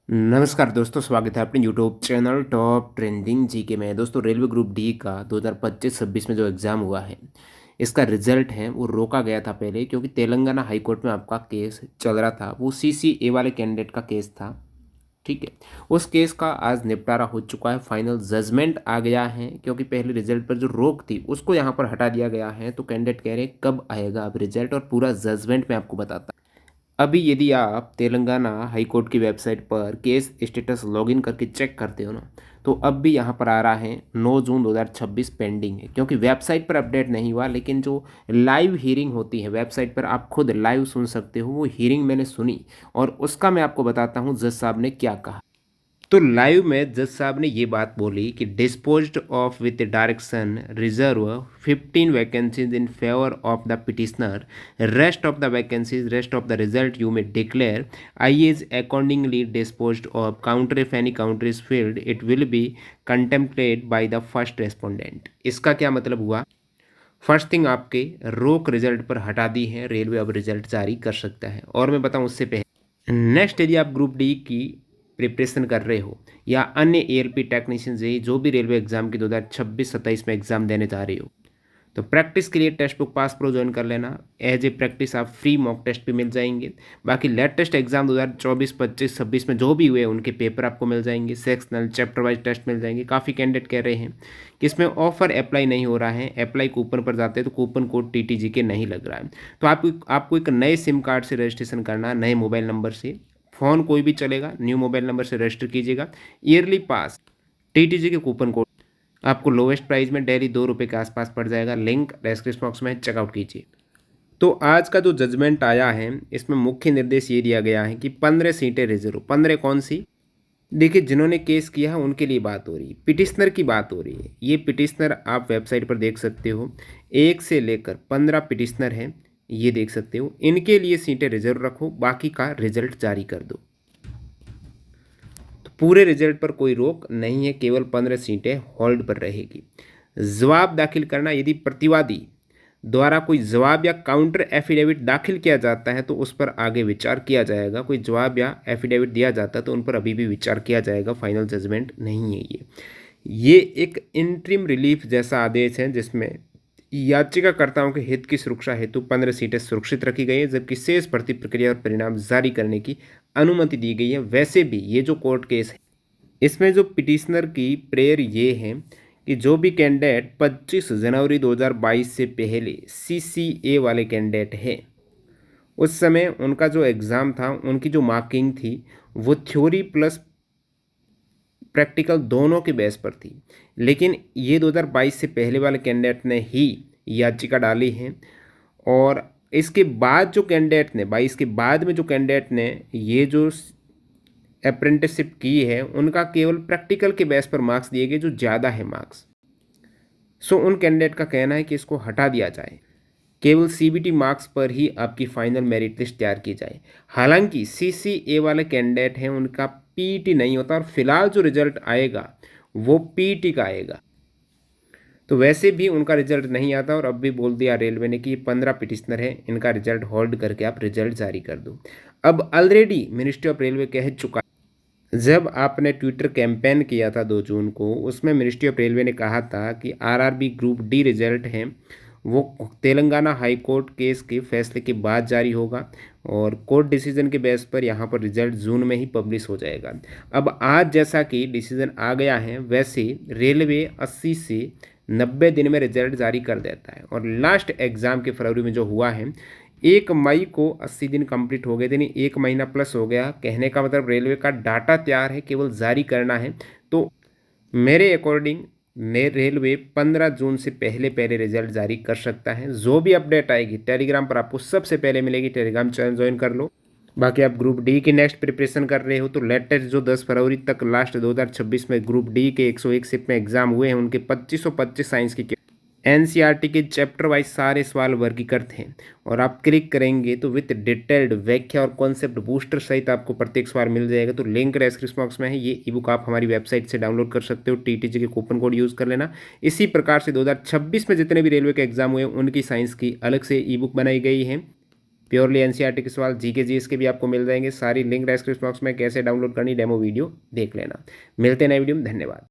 नमस्कार दोस्तों, स्वागत है अपने YouTube channel top trending GK में। दोस्तों, रेलवे ग्रुप डी का 2025-26 में जो एग्ज़ाम हुआ है, इसका रिजल्ट है वो रोका गया था पहले, क्योंकि तेलंगाना हाई कोर्ट में आपका केस चल रहा था। वो सीसीए वाले कैंडिडेट का केस था। ठीक है। उस केस का आज निपटारा हो चुका है, फाइनल जजमेंट आ गया है। क्योंकि पहले रिजल्ट पर जो रोक थी उसको यहाँ पर हटा दिया गया है। तो कैंडिडेट कह रहे हैं कब आएगा अब रिजल्ट, और पूरा जजमेंट मैं आपको बताता। अभी यदि आप तेलंगाना हाई कोर्ट की वेबसाइट पर केस स्टेटस लॉगिन करके चेक करते हो ना, तो अब भी यहाँ पर आ रहा है 9 जून 2026 पेंडिंग है। क्योंकि वेबसाइट पर अपडेट नहीं हुआ, लेकिन जो लाइव हीयरिंग होती है वेबसाइट पर, आप खुद लाइव सुन सकते हो। वो हीयरिंग मैंने सुनी और उसका मैं आपको बताता हूँ जज साहब ने क्या कहा। तो लाइव में जज साहब ने ये बात बोली कि disposed of with direction reserve 15 vacancies in favour of the petitioner, rest of the result you में declare I is accordingly disposed of counter if any counter is filed it will be contemplated by the first respondent. इसका क्या मतलब हुआ? First thing, आपके रोक result पर हटा दी है रेलवे, अब रिजल्ट जारी कर सकता है। और मैं बताऊं उससे पहले, नेक्स्ट यदि आप ग्रुप डी की प्रिपरेशन कर रहे हो या अन्य एएलपी टेक्नीशियन से जो भी रेलवे एग्जाम की 2026-27 में एग्जाम देने जा रहे हो, तो प्रैक्टिस के लिए text book pass pro join कर लेना। एज ए प्रैक्टिस आप फ्री मॉक टेस्ट भी मिल जाएंगे। बाकी लेटेस्ट एग्जाम 2024, 25, 26 में जो भी हुए उनके पेपर आपको मिल जाएंगे। सेक्शनल चैप्टर वाइज टेस्ट मिल जाएंगे। काफ़ी कैंडिडेट कह रहे हैं कि इसमें ऑफर अप्लाई नहीं हो रहा है, अप्लाई कूपन पर जाते हैं तो कूपन कोड टीटीजी के नहीं लग रहा है। तो आपको एक नए सिम कार्ड से रजिस्ट्रेशन करना, नए मोबाइल नंबर से। फ़ोन कोई भी चलेगा, न्यू मोबाइल नंबर से रजिस्टर कीजिएगा। ईयरली पास टीटीजी के कूपन कोड आपको लोवेस्ट प्राइस में डेली 2 रुपये के आसपास पड़ जाएगा। लिंक डिस्क्रिप्शन बॉक्स में चेकआउट कीजिए। तो आज का जो जजमेंट आया है, इसमें मुख्य निर्देश ये दिया गया है कि 15 सीटें रिजर्व। 15 कौन सी? देखिए, जिन्होंने केस किया है उनके लिए बात हो रही है, पिटिशनर की बात हो रही है। ये पिटिशनर आप वेबसाइट पर देख सकते हो, 1 से लेकर 15 पिटिशनर हैं, ये देख सकते हो। इनके लिए सीटें रिजर्व रखो, बाकी का रिजल्ट जारी कर दो। तो पूरे रिजल्ट पर कोई रोक नहीं है, केवल 15 सीटें होल्ड पर रहेगी। जवाब दाखिल करना, यदि प्रतिवादी द्वारा कोई जवाब या काउंटर एफिडेविट दाखिल किया जाता है तो उस पर आगे विचार किया जाएगा। कोई जवाब या एफिडेविट दिया जाता है तो उन पर अभी भी विचार किया जाएगा, फाइनल जजमेंट नहीं है ये एक इंटरिम रिलीफ जैसा आदेश है, जिसमें याचिकाकर्ताओं के हित की सुरक्षा हेतु 15 सीटें सुरक्षित रखी गई है, जबकि शेष भर्ती प्रक्रिया और परिणाम जारी करने की अनुमति दी गई है। वैसे भी ये जो कोर्ट केस है, इसमें जो पिटिशनर की प्रेयर ये है कि जो भी कैंडिडेट 25 जनवरी 2022 से पहले सीसीए वाले कैंडिडेट है, उस समय उनका जो एग्ज़ाम था, उनकी जो मार्किंग थी, वो थ्योरी प्लस प्रैक्टिकल दोनों के बेस पर थी। लेकिन ये 2022 से पहले वाले कैंडिडेट ने ही याचिका डाली है। और इसके बाद जो कैंडिडेट ने 22 के बाद में जो कैंडिडेट ने ये जो अप्रेंटिसशिप की है, उनका केवल प्रैक्टिकल के बेस पर मार्क्स दिए गए, जो ज़्यादा है मार्क्स। सो उन कैंडिडेट का कहना है कि इसको हटा दिया जाए, केवल सीबीटी मार्क्स पर ही आपकी फाइनल मेरिट लिस्ट तैयार की जाए। हालांकि सीसीए वाले कैंडिडेट हैं, उनका पीईटी नहीं होता, और फिलहाल जो रिजल्ट आएगा वो पीईटी का आएगा। तो वैसे भी उनका रिजल्ट नहीं आता, और अब भी बोल दिया रेलवे ने कि ये 15 पिटिशनर हैं, इनका रिजल्ट होल्ड करके आप रिजल्ट जारी कर दो। अब ऑलरेडी मिनिस्ट्री ऑफ रेलवे कह चुका, जब आपने ट्विटर कैंपेन किया था 2 जून को, उसमें मिनिस्ट्री ऑफ रेलवे ने कहा था कि आरआरबी ग्रुप डी रिजल्ट है वो तेलंगाना हाई कोर्ट केस के फैसले के बाद जारी होगा, और कोर्ट डिसीजन के बेस पर यहाँ पर रिजल्ट जून में ही पब्लिश हो जाएगा। अब आज जैसा कि डिसीजन आ गया है, वैसे रेलवे 80 से 90 दिन में रिजल्ट जारी कर देता है। और लास्ट एग्ज़ाम के फरवरी में जो हुआ है, 1 मई को 80 दिन कंप्लीट हो गए थे, यानी 1 महीना प्लस हो गया। कहने का मतलब रेलवे का डाटा तैयार है, केवल जारी करना है। तो मेरे अकॉर्डिंग रेलवे 15 जून से पहले पहले रिजल्ट जारी कर सकता है। जो भी अपडेट आएगी टेलीग्राम पर आपको सबसे पहले मिलेगी, टेलीग्राम चैनल ज्वाइन कर लो। बाकी आप ग्रुप डी की नेक्स्ट प्रिपरेशन कर रहे हो तो लेटेस्ट जो 10 फरवरी तक लास्ट 2026 में ग्रुप डी के 101 शिफ्ट में एग्जाम हुए हैं, उनके 2525 साइंस के एनसीईआरटी के चैप्टर वाइज सारे सवाल वर्गीकृत हैं। और आप क्लिक करेंगे तो विथ डिटेल्ड व्याख्या और कॉन्सेप्ट बूस्टर सहित आपको प्रत्येक सवाल मिल जाएगा। तो लिंक डिस्क्रिप्शन बॉक्स में है, ये ई बुक आप हमारी वेबसाइट से डाउनलोड कर सकते हो। टीटीजी के कूपन कोड यूज़ कर लेना। इसी प्रकार से 2026 में जितने भी रेलवे के एग्जाम हुए उनकी साइंस की अलग से ई बुक बनाई गई है। प्योरली एनसीईआरटी के सवाल, जीके जीएस के भी आपको मिल जाएंगे। सारी लिंक डिस्क्रिप्शन बॉक्स में, कैसे डाउनलोड करनी डेमो वीडियो देख लेना। मिलते हैं नए वीडियो में, धन्यवाद।